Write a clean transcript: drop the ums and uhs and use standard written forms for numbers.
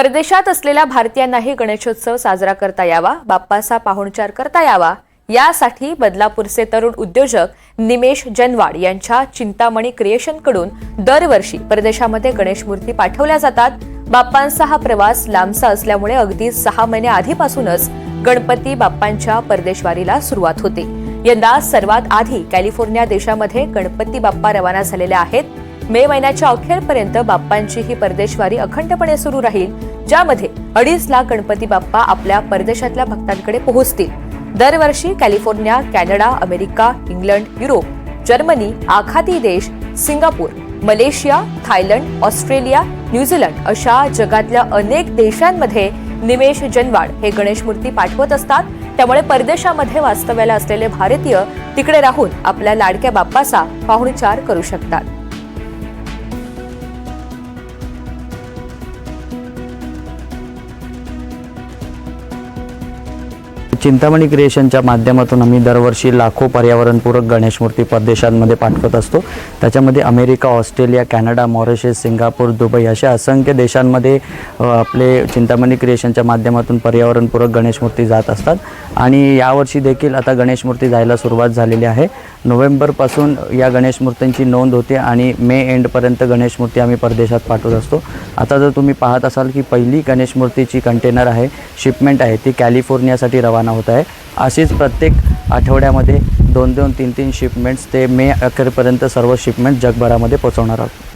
परदेशात असलेल्या भारतीयांनाही गणेशोत्सव साजरा करता यावा, बाप्पाचा पाहुणचार करता यावा यासाठी बदलापूरचे तरुण उद्योजक निमेश जनवाड यांच्या चिंतामणी क्रिएशनकडून दरवर्षी परदेशामध्ये गणेश मूर्ती पाठवल्या जातात। बाप्पांचा हा प्रवास लांबचा असल्यामुळे अगदी 6 महिने आधीपासूनच गणपती बाप्पांच्या परदेशवारीला सुरुवात होते। यंदा सर्वात आधी कॅलिफोर्निया देशामध्ये गणपती बाप्पा रवाना झालेले आहेत। मे महिन्याच्या अखेरपर्यंत बाप्पांची ही परदेशवारी अखंडपणे सुरू राहील, ज्यामध्ये 2.5 लाख गणपती बाप्पा आपल्या परदेशातल्या भक्तांकडे पोहोचतील। दरवर्षी California, Canada, America, England, Europe, Germany, आखाती देश, Singapore, Malaysia, Thailand, Australia, New Zealand अशा जगातल्या अनेक देशांमध्ये निमेश जनवाड हे गणेश मूर्ती पाठवत असतात। त्यामुळे परदेशामध्ये वास्तव्याला असलेले भारतीय तिकडे राहून आपल्या लाडक्या बाप्पाचा पाहुणचार करू शकतात। चिंतामणी क्रिएशनच्या माध्यमातून आम्ही दरवर्षी लाखो पर्यावरणपूरक गणेश मूर्ती परदेशांमध्ये पाठवत असतो। त्याच्यामध्ये America, Australia, Canada, Mauritius, Singapore, Dubai अशा असंख्य देशांमध्ये आपले चिंतामणी क्रिएशनच्या माध्यमातून पर्यावरणपूरक गणेश मूर्ती जात असतात। आणि यावर्षी देखील आता गणेश मूर्ती जायला सुरुवात झालेली आहे। नोव्हेंबरपासून या गणेश मूर्तींची नोंद होते आणि मे एंडपर्यंत गणेश मूर्ती आम्ही परदेशात पाठवत असतो। आता जर तुम्ही पाहत असाल की पहिली गणेश मूर्तीची कंटेनर आहे, शिपमेंट आहे, ती कॅलिफोर्नियासाठी रवाना होत आहे। अशीच प्रत्येक आठवड्यामध्ये 2-2, 3-3 शिपमेंट्स ते मे अखेरपर्यंत सर्व शिपमेंट जगभरामध्ये पोहोचवणार आहोत।